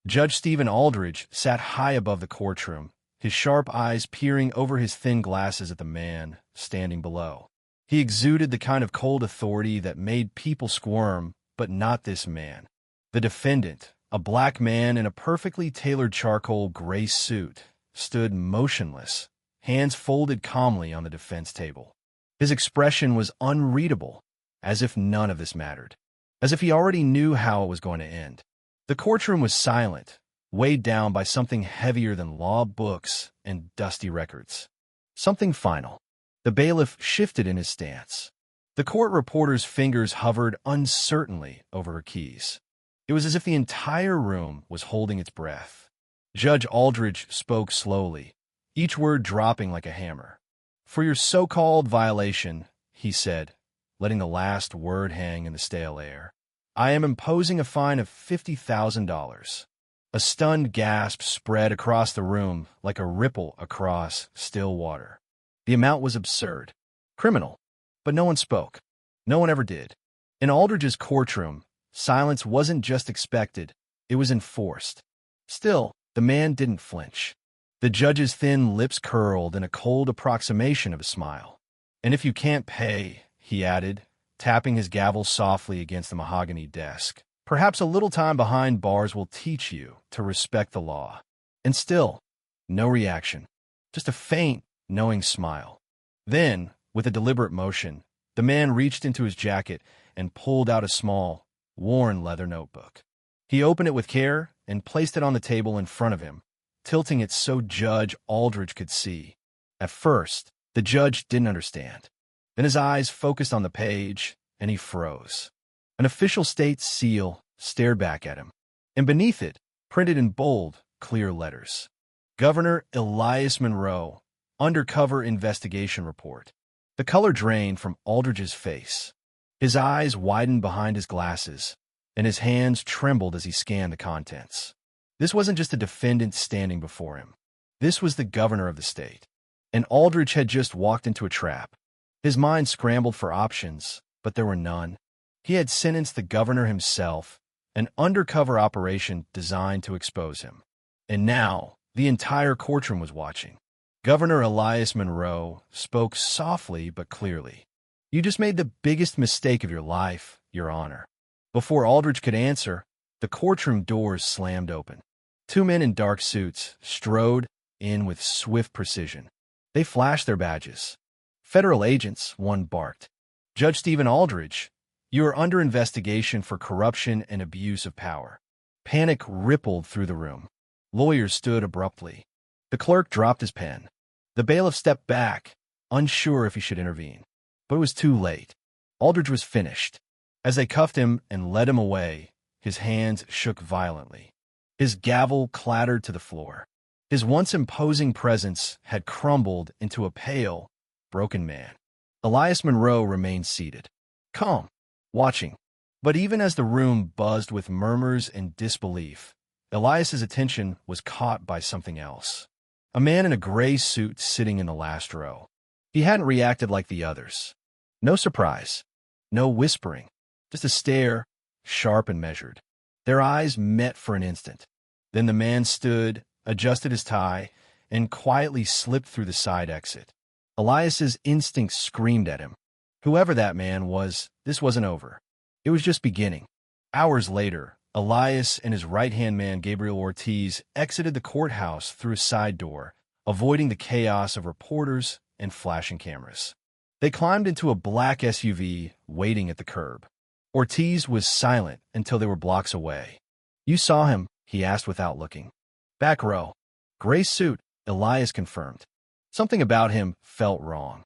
Judge Stephen Aldridge sat high above the courtroom, his sharp eyes peering over his thin glasses at the man standing below. He exuded the kind of cold authority that made people squirm, but not this man. The defendant, a black man in a perfectly tailored charcoal gray suit, stood motionless, hands folded calmly on the defense table. His expression was unreadable, as if none of this mattered, as if he already knew how it was going to end. The courtroom was silent, weighed down by something heavier than law books and dusty records. Something final. The bailiff shifted in his stance. The court reporter's fingers hovered uncertainly over her keys. It was as if the entire room was holding its breath. Judge Aldridge spoke slowly, each word dropping like a hammer. "For your so-called violation," he said, letting the last word hang in the stale air, "I am imposing a fine of $50,000. A stunned gasp spread across the room like a ripple across still water. The amount was absurd, criminal, but no one spoke. No one ever did. In Aldridge's courtroom, silence wasn't just expected, it was enforced. Still, the man didn't flinch. The judge's thin lips curled in a cold approximation of a smile. "And if you can't pay," he added, tapping his gavel softly against the mahogany desk, "perhaps a little time behind bars will teach you to respect the law." And still, no reaction, just a faint, knowing smile. Then, with a deliberate motion, the man reached into his jacket and pulled out a small, worn leather notebook. He opened it with care and placed it on the table in front of him, tilting it so Judge Aldridge could see. At first, the judge didn't understand. Then his eyes focused on the page, and he froze. An official state seal stared back at him, and beneath it, printed in bold, clear letters, "Governor Elias Monroe, Undercover Investigation Report." The color drained from Aldridge's face. His eyes widened behind his glasses, and his hands trembled as he scanned the contents. This wasn't just a defendant standing before him. This was the governor of the state. And Aldridge had just walked into a trap. His mind scrambled for options, but there were none. He had sentenced the governor himself, an undercover operation designed to expose him. And now, the entire courtroom was watching. Governor Elias Monroe spoke softly but clearly. "You just made the biggest mistake of your life, Your Honor." Before Aldridge could answer, the courtroom doors slammed open. Two men in dark suits strode in with swift precision. They flashed their badges. "Federal agents," one barked. "Judge Stephen Aldridge, you are under investigation for corruption and abuse of power." Panic rippled through the room. Lawyers stood abruptly. The clerk dropped his pen. The bailiff stepped back, unsure if he should intervene. But it was too late. Aldridge was finished. As they cuffed him and led him away, his hands shook violently. His gavel clattered to the floor. His once imposing presence had crumbled into a pale, broken man. Elias Monroe remained seated, calm, watching. But even as the room buzzed with murmurs and disbelief, Elias's attention was caught by something else. A man in a gray suit sitting in the last row. He hadn't reacted like the others. No surprise, no whispering, just a stare, sharp and measured. Their eyes met for an instant. Then the man stood, adjusted his tie, and quietly slipped through the side exit. Elias's instincts screamed at him. Whoever that man was, this wasn't over. It was just beginning. Hours later, Elias and his right-hand man, Gabriel Ortiz, exited the courthouse through a side door, avoiding the chaos of reporters and flashing cameras. They climbed into a black SUV waiting at the curb. Ortiz was silent until they were blocks away. "You saw him?" he asked without looking. "Back row. Gray suit," Elias confirmed. Something about him felt wrong.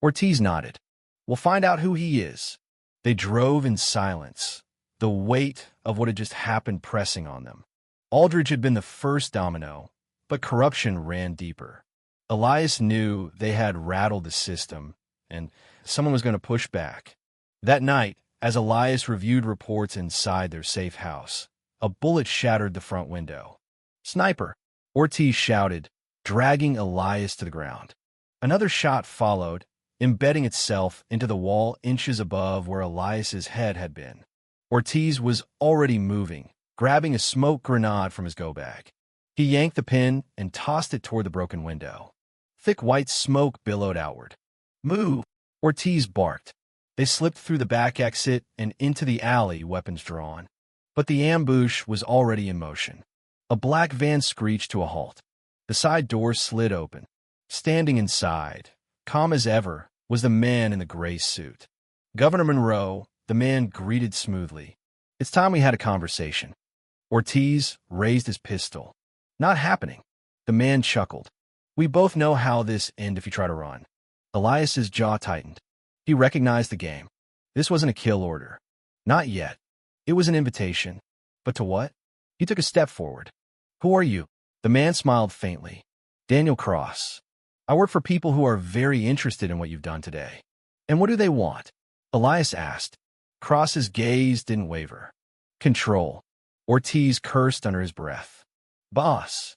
Ortiz nodded. "We'll find out who he is." They drove in silence, the weight of what had just happened pressing on them. Aldridge had been the first domino, but corruption ran deeper. Elias knew they had rattled the system, and someone was going to push back. That night, as Elias reviewed reports inside their safe house, a bullet shattered the front window. "Sniper!" Ortiz shouted, dragging Elias to the ground. Another shot followed, embedding itself into the wall inches above where Elias's head had been. Ortiz was already moving, grabbing a smoke grenade from his go-bag. He yanked the pin and tossed it toward the broken window. Thick white smoke billowed outward. "Move!" Ortiz barked. They slipped through the back exit and into the alley, weapons drawn. But the ambush was already in motion. A black van screeched to a halt. The side door slid open. Standing inside, calm as ever, was the man in the gray suit. Governor Monroe, the man greeted smoothly. "It's time we had a conversation." Ortiz raised his pistol. "Not happening." The man chuckled. "We both know how this ends if you try to run." Elias's jaw tightened. He recognized the game. This wasn't a kill order. Not yet. It was an invitation. But to what? He took a step forward. "Who are you?" The man smiled faintly. "Daniel Cross. I work for people who are very interested in what you've done today." "And what do they want?" Elias asked. Cross's gaze didn't waver. "Control." Ortiz cursed under his breath. "Boss."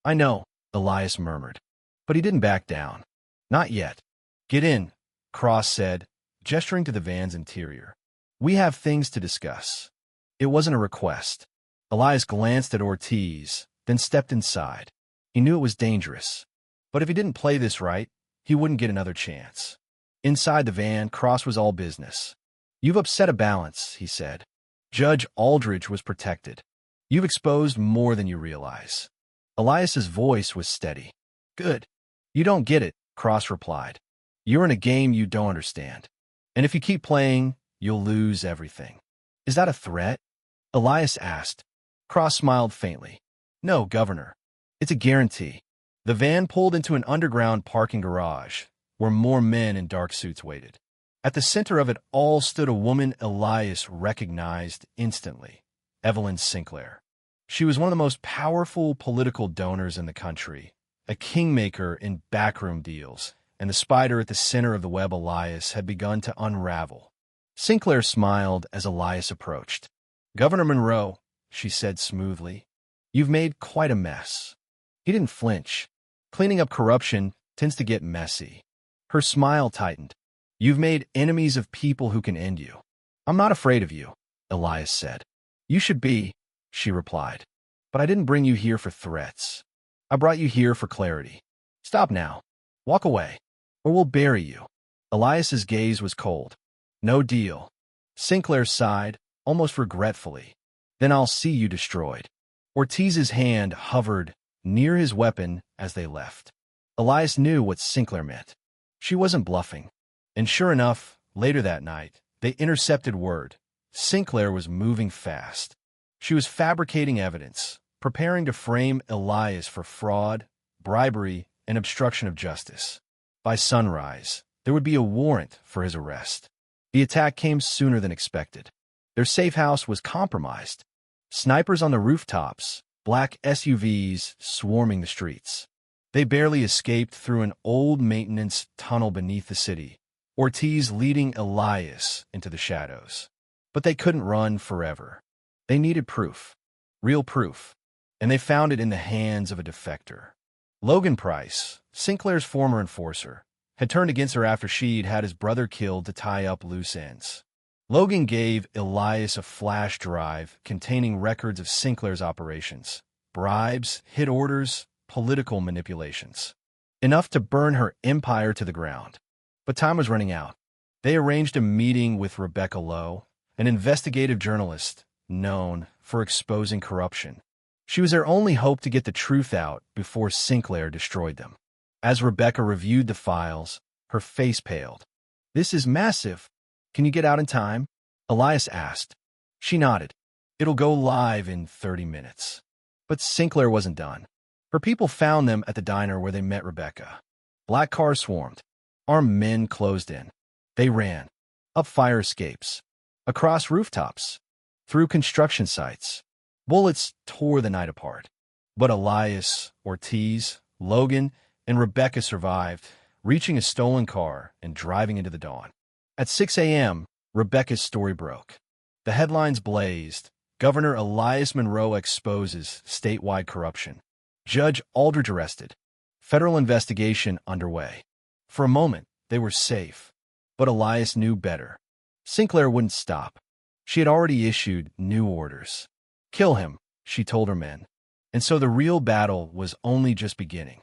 "I know," Elias murmured. But he didn't back down. "Not yet." "Get in," Cross said, gesturing to the van's interior. "We have things to discuss." It wasn't a request. Elias glanced at Ortiz, then stepped inside. He knew it was dangerous. But if he didn't play this right, he wouldn't get another chance. Inside the van, Cross was all business. "You've upset a balance," he said. "Judge Aldridge was protected. You've exposed more than you realize." Elias's voice was steady. "Good. You don't get it," Cross replied. "You're in a game you don't understand. And if you keep playing, you'll lose everything." "Is that a threat?" Elias asked. Cross smiled faintly. "No, Governor. It's a guarantee." The van pulled into an underground parking garage, where more men in dark suits waited. At the center of it all stood a woman Elias recognized instantly, Evelyn Sinclair. She was one of the most powerful political donors in the country, a kingmaker in backroom deals, and the spider at the center of the web Elias had begun to unravel. Sinclair smiled as Elias approached. "Governor Monroe," she said smoothly, "you've made quite a mess." He didn't flinch. Cleaning up corruption tends to get messy. Her smile tightened. "You've made enemies of people who can end you." "I'm not afraid of you," Elias said. "You should be," she replied. "But I didn't bring you here for threats. I brought you here for clarity. Stop now. Walk away, or we'll bury you." Elias's gaze was cold. "No deal." Sinclair sighed, almost regretfully. "Then I'll see you destroyed." Ortiz's hand hovered near his weapon as they left. Elias knew what Sinclair meant. She wasn't bluffing. And sure enough, later that night, they intercepted word. Sinclair was moving fast. She was fabricating evidence, preparing to frame Elias for fraud, bribery, and obstruction of justice. By sunrise, there would be a warrant for his arrest. The attack came sooner than expected. Their safe house was compromised. Snipers on the rooftops, black SUVs swarming the streets. They barely escaped through an old maintenance tunnel beneath the city, Ortiz leading Elias into the shadows. But they couldn't run forever. They needed proof, real proof, and they found it in the hands of a defector. Logan Price, Sinclair's former enforcer, had turned against her after she'd had his brother killed to tie up loose ends. Logan gave Elias a flash drive containing records of Sinclair's operations, bribes, hit orders, political manipulations. Enough to burn her empire to the ground. But time was running out. They arranged a meeting with Rebecca Lowe, an investigative journalist known for exposing corruption. She was their only hope to get the truth out before Sinclair destroyed them. As Rebecca reviewed the files, her face paled. "This is massive. Can you get out in time?" Elias asked. She nodded. "It'll go live in 30 minutes. But Sinclair wasn't done. Her people found them at the diner where they met Rebecca. Black cars swarmed. Armed men closed in. They ran. Up fire escapes. Across rooftops. Through construction sites. Bullets tore the night apart. But Elias, Ortiz, Logan, and Rebecca survived, reaching a stolen car and driving into the dawn. At 6 a.m., Rebecca's story broke. The headlines blazed. Governor Elias Monroe exposes statewide corruption. Judge Aldridge arrested. Federal investigation underway. For a moment, they were safe. But Elias knew better. Sinclair wouldn't stop. She had already issued new orders. Kill him, she told her men. And so the real battle was only just beginning.